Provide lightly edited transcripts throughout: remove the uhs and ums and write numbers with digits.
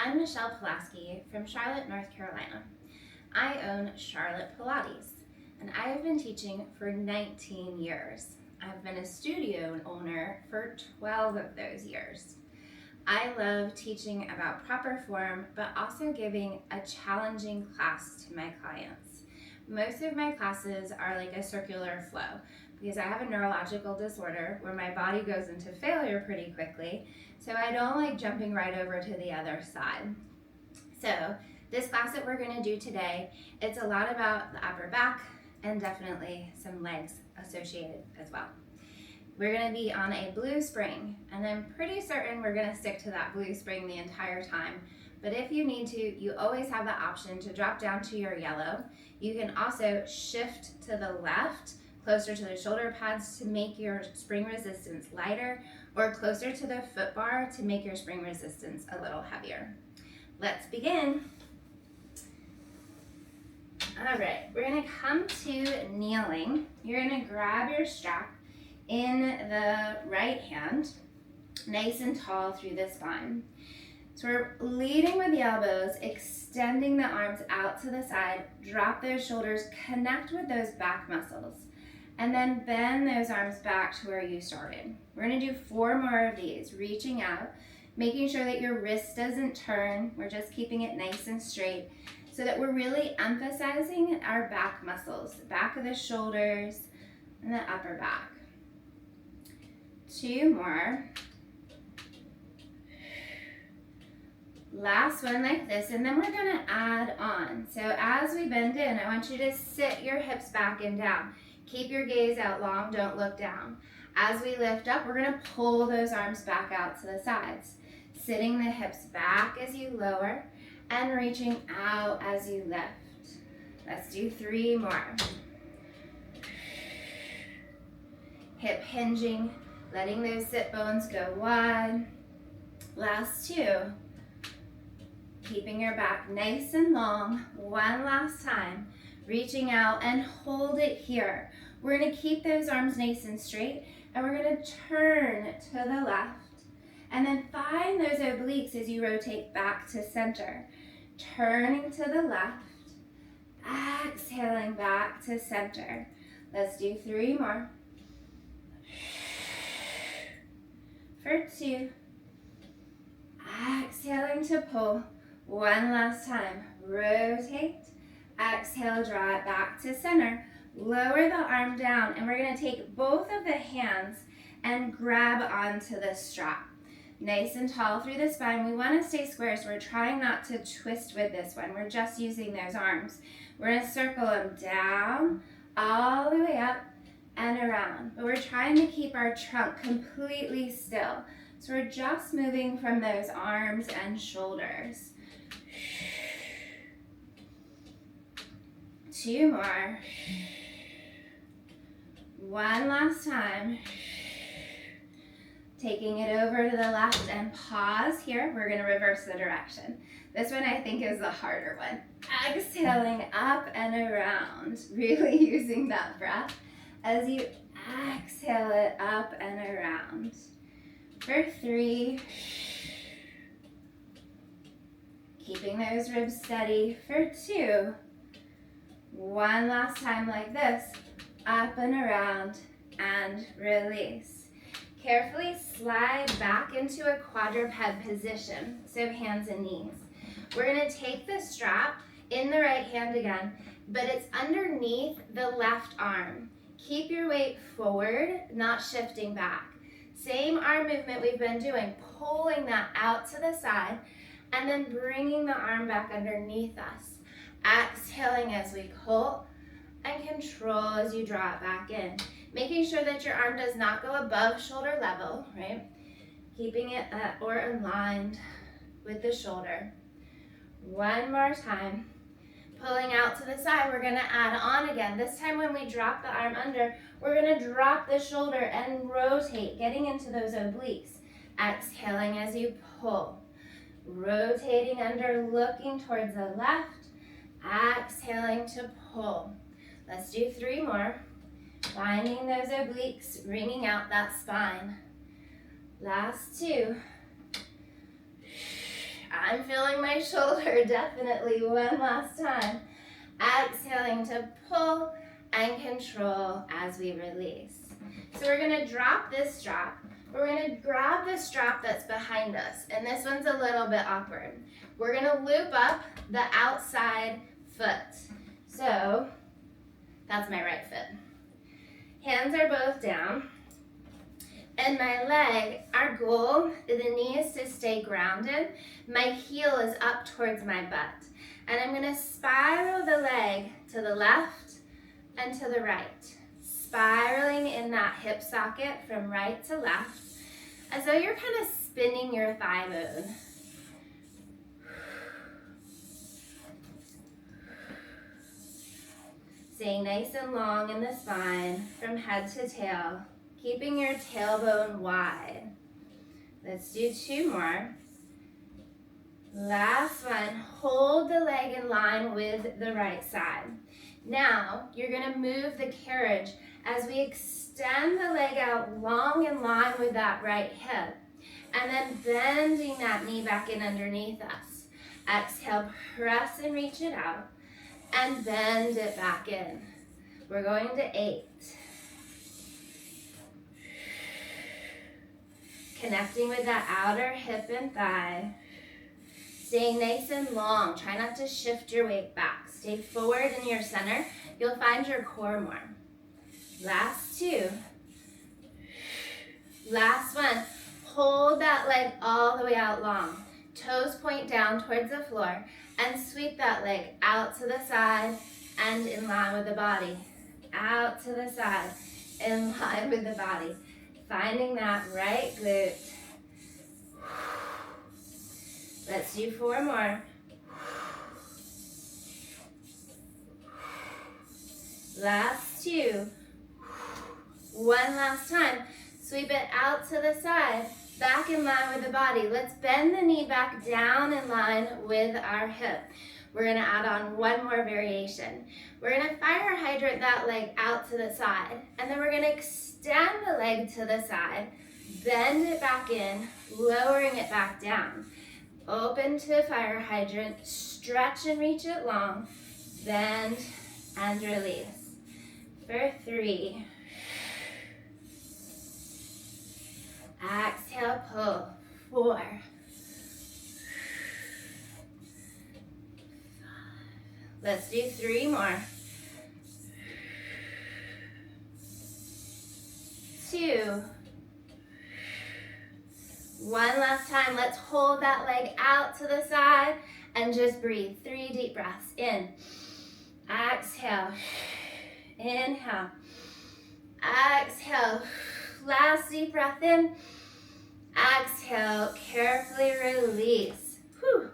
I'm Michelle Pulaski from Charlotte, North Carolina. I own Charlotte Pilates, and I have been teaching for 19 years. I've been a studio owner for 12 of those years. I love teaching about proper form, but also giving a challenging class to my clients. Most of my classes are like a circular flow because I have a neurological disorder where my body goes into failure pretty quickly, so I don't like jumping right over to the other side. So this class that we're going to do today, it's a lot about the upper back and definitely some legs associated as well. We're going to be on a blue spring, and I'm pretty certain we're going to stick to that blue spring the entire time. But if you need to, you always have the option to drop down to your yellow. You can also shift to the left, closer to the shoulder pads to make your spring resistance lighter, or closer to the foot bar to make your spring resistance a little heavier. Let's begin. All right, we're going to come to kneeling. You're going to grab your strap in the right hand, nice and tall through the spine. So we're leading with the elbows, extending the arms out to the side, drop those shoulders, connect with those back muscles, and then bend those arms back to where you started. We're gonna do 4 more of these, reaching out, making sure that your wrist doesn't turn. We're just keeping it nice and straight so that we're really emphasizing our back muscles, the back of the shoulders and the upper back. 2 more. Last one like this, and then we're gonna add on. So as we bend in, I want you to sit your hips back and down. Keep your gaze out long, don't look down. As we lift up, we're gonna pull those arms back out to the sides. Sitting the hips back as you lower and reaching out as you lift. Let's do 3 more. Hip hinging, letting those sit bones go wide. Last 2. Keeping your back nice and long. One last time. Reaching out and hold it here. We're going to keep those arms nice and straight, and we're going to turn to the left. And then find those obliques as you rotate back to center. Turning to the left. Exhaling back to center. Let's do 3 more. For 2. Exhaling to pull. One last time. Rotate. Exhale, draw it back to center. Lower the arm down, and we're going to take both of the hands and grab onto the strap. Nice and tall through the spine. We want to stay square, so we're trying not to twist with this one. We're just using those arms. We're going to circle them down, all the way up, and around. But we're trying to keep our trunk completely still. So we're just moving from those arms and shoulders. 2 more. One last time. Taking it over to the left and pause here. We're going to reverse the direction. This one I think is the harder one. Exhaling up and around. Really using that breath as you exhale it up and around. For 3. Keeping those ribs steady. For 2. One last time like this. Up and around and release. Carefully slide back into a quadruped position, so hands and knees. We're going to take the strap in the right hand again, but it's underneath the left arm. Keep your weight forward, not shifting back. Same arm movement we've been doing, pulling that out to the side and then bringing the arm back underneath us. Exhaling as we pull and control as you draw it back in. Making sure that your arm does not go above shoulder level, right? Keeping it or aligned with the shoulder. One more time. Pulling out to the side, we're gonna add on again. This time when we drop the arm under, we're gonna drop the shoulder and rotate, getting into those obliques. Exhaling as you pull. Rotating under, looking towards the left. Exhaling to pull. Let's do 3 more. Finding those obliques, wringing out that spine. Last 2. I'm feeling my shoulder definitely. One last time. Exhaling to pull and control as we release. So we're gonna drop this strap. We're gonna grab the strap that's behind us, and this one's a little bit awkward. We're gonna loop up the outside foot. So that's my right foot. Hands are both down. And my leg, our goal, the knee is to stay grounded. My heel is up towards my butt. And I'm gonna spiral the leg to the left and to the right. Spiraling in that hip socket from right to left, as though you're kind of spinning your thigh bone. Staying nice and long in the spine from head to tail, keeping your tailbone wide. Let's do 2 more. Last one, hold the leg in line with the right side. Now, you're gonna move the carriage as we extend the leg out long in line with that right hip, and then bending that knee back in underneath us. Exhale, press and reach it out, and bend it back in. We're going to 8. Connecting with that outer hip and thigh. Staying nice and long. Try not to shift your weight back. Stay forward in your center. You'll find your core more. Last 2. Last one. Hold that leg all the way out long. Toes point down towards the floor, and sweep that leg out to the side and in line with the body. Out to the side, in line with the body. Finding that right glute. Let's do 4 more. Last 2. One last time. Sweep it out to the side, back in line with the body. Let's bend the knee back down in line with our hip. We're gonna add on 1 more variation. We're gonna fire hydrant that leg out to the side, and then we're gonna extend the leg to the side, bend it back in, lowering it back down. Open to fire hydrant, stretch and reach it long, bend and release. For 3. Exhale, pull. 4. 5. Let's do 3 more. 2. One last time. Let's hold that leg out to the side and just breathe. 3 deep breaths. In. Exhale. Inhale. Exhale. Last deep breath in. Exhale. Carefully release. Whew.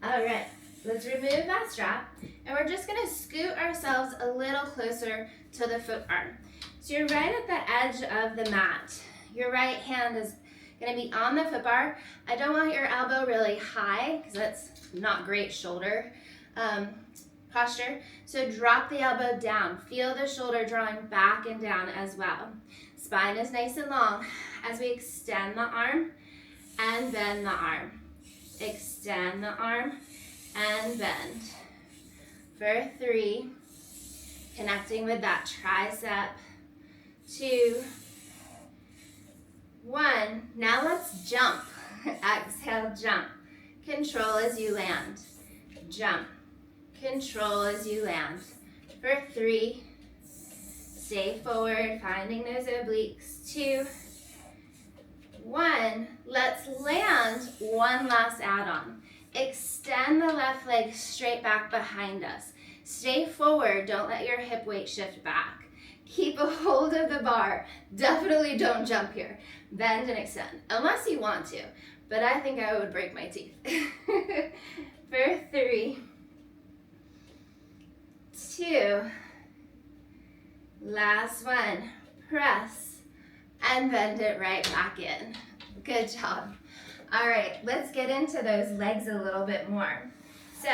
All right. Let's remove that strap, and we're just gonna scoot ourselves a little closer to the foot arm. So you're right at the edge of the mat. Your right hand is gonna be on the foot bar. I don't want your elbow really high, because that's not great shoulder posture. So drop the elbow down. Feel the shoulder drawing back and down as well. Spine is nice and long as we extend the arm and bend the arm. Extend the arm and bend. For 3, connecting with that tricep. 2, 1. Now let's jump. Exhale, jump. Control as you land. Jump. Control as you land. For 3, stay forward, finding those obliques. 2, 1. Let's land 1 last add-on. Extend the left leg straight back behind us. Stay forward, don't let your hip weight shift back. Keep a hold of the bar. Definitely don't jump here. Bend and extend, unless you want to, but I think I would break my teeth. For 3, 2, last one. Press and bend it right back in. Good job. All right, let's get into those legs a little bit more. So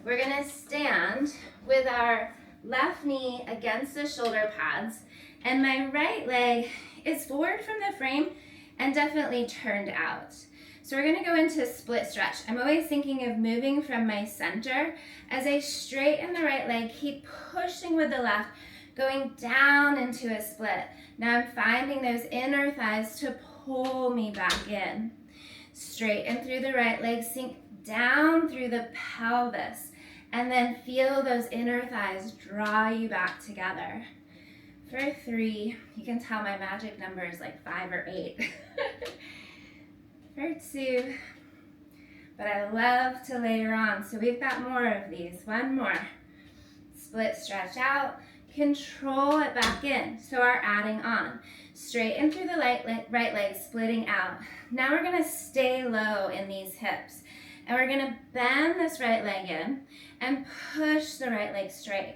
we're gonna stand with our left knee against the shoulder pads, and my right leg is forward from the frame and definitely turned out. So we're gonna go into split stretch. I'm always thinking of moving from my center as I straighten the right leg, keep pushing with the left, going down into a split. Now I'm finding those inner thighs to pull me back in. Straighten through the right leg, sink down through the pelvis, and then feel those inner thighs draw you back together. For 3, you can tell my magic number is like 5 or 8. For 2, but I love to layer on, so we've got more of these. 1 more. Split, stretch out, control it back in. So we're adding on. Straighten through the right leg, splitting out. Now we're gonna stay low in these hips. And we're gonna bend this right leg in and push the right leg straight.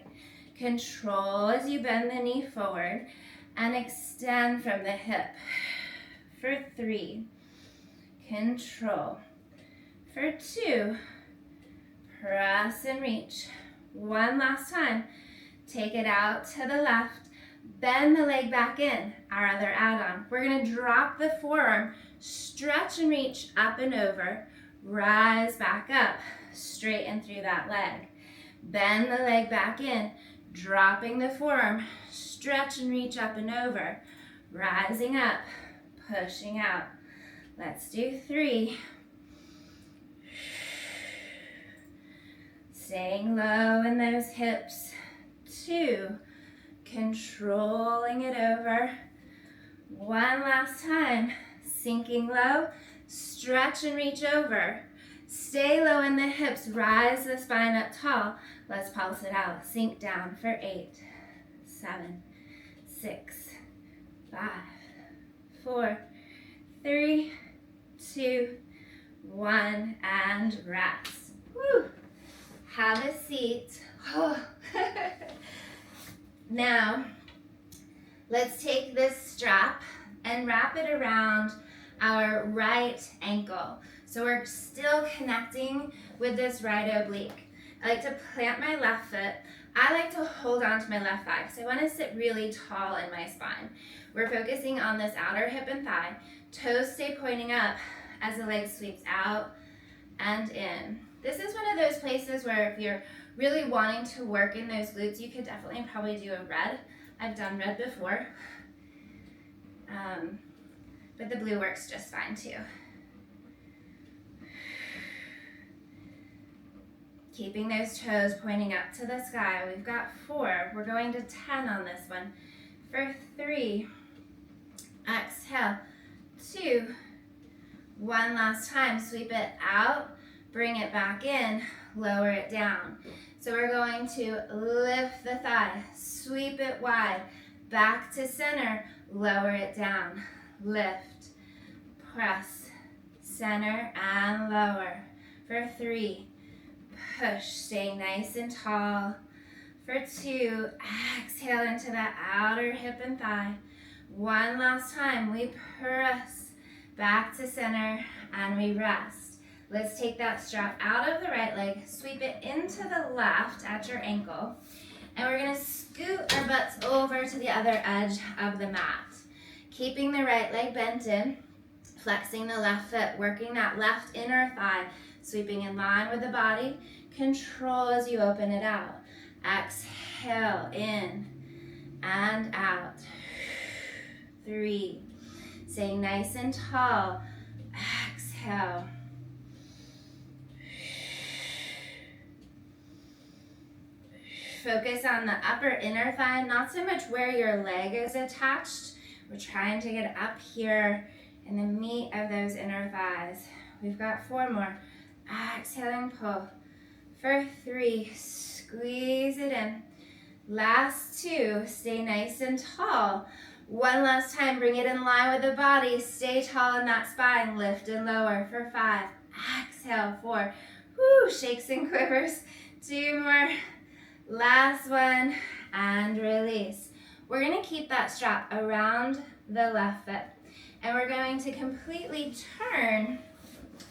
Control as you bend the knee forward and extend from the hip. For 3, control. For 2, press and reach. 1 last time. Take it out to the left. Bend the leg back in, our other add-on. We're gonna drop the forearm, stretch and reach up and over, rise back up, straighten through that leg. Bend the leg back in, dropping the forearm, stretch and reach up and over, rising up, pushing out. Let's do 3. Staying low in those hips. 2, controlling it over. 1 last time, sinking low, stretch and reach over. Stay low in the hips, rise the spine up tall. Let's pulse it out, sink down for 8, 7, 6, 5, 4, 3, 2, 1, and rest. Woo. Have a seat. Now, let's take this strap and wrap it around our right ankle. So we're still connecting with this right oblique. I like to plant my left foot. I like to hold on to my left thigh because I want to sit really tall in my spine. We're focusing on this outer hip and thigh. Toes stay pointing up as the leg sweeps out and in. This is one of those places where if you're really wanting to work in those glutes, you could definitely probably do a red. I've done red before, but the blue works just fine too. Keeping those toes pointing up to the sky. We've got 4. We're going to 10 on this one. For 3, exhale. 2, 1 last time. Sweep it out, bring it back in, lower it down. So we're going to lift the thigh, sweep it wide, back to center, lower it down, lift, press, center, and lower. For 3, push, staying nice and tall. For 2, exhale into that outer hip and thigh. 1 last time, we press back to center and we rest. Let's take that strap out of the right leg, sweep it into the left at your ankle, and we're gonna scoot our butts over to the other edge of the mat. Keeping the right leg bent in, flexing the left foot, working that left inner thigh, sweeping in line with the body. Control as you open it out. Exhale, in and out. 3, staying nice and tall. Exhale. Focus on the upper inner thigh, not so much where your leg is attached. We're trying to get up here in the meat of those inner thighs. We've got 4 more. Exhaling, pull. For 3, squeeze it in. Last 2, stay nice and tall. 1 last time, bring it in line with the body. Stay tall in that spine, lift and lower. For 5, exhale. 4, whoo, shakes and quivers. 2 more. Last one, and release. We're gonna keep that strap around the left foot, and we're going to completely turn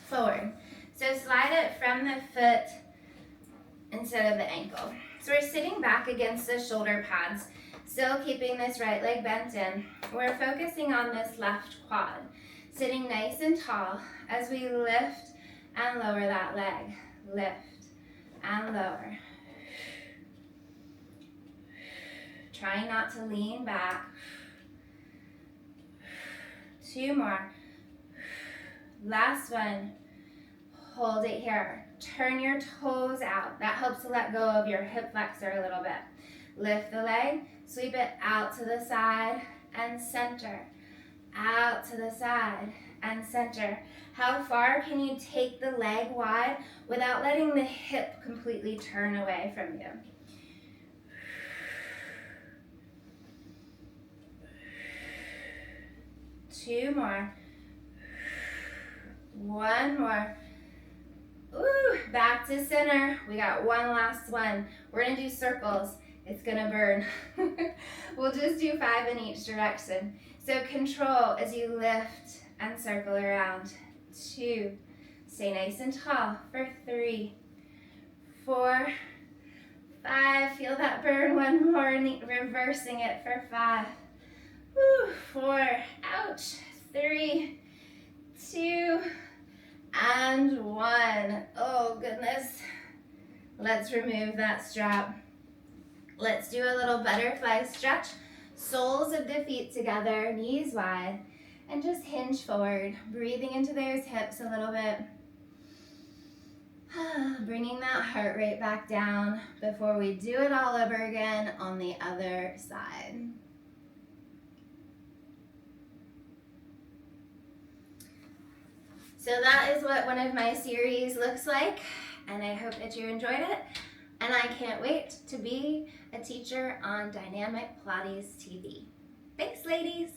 forward. So slide it from the foot instead of the ankle. So we're sitting back against the shoulder pads, still keeping this right leg bent in. We're focusing on this left quad. Sitting nice and tall as we lift and lower that leg. Lift and lower. Trying not to lean back. 2 more. Last one. Hold it here. Turn your toes out. That helps to let go of your hip flexor a little bit. Lift the leg, sweep it out to the side and center. Out to the side and center. How far can you take the leg wide without letting the hip completely turn away from you? Two more. One more. Ooh, back to center. We got one last one. We're gonna do circles. It's gonna burn. We'll just do 5 in each direction. So control as you lift and circle around. 2. Stay nice and tall for 3, 4, 5. Feel that burn. One more. Reversing it for 5. Woo, 4. Ouch. 3, 2, and 1. Oh goodness. Let's remove that strap. Let's do a little butterfly stretch. Soles of the feet together, knees wide, and just hinge forward, breathing into those hips a little bit. Bringing that heart rate back down before we do it all over again on the other side. So that is what one of my series looks like, and I hope that you enjoyed it. And I can't wait to be a teacher on Dynamic Pilates TV. Thanks, ladies.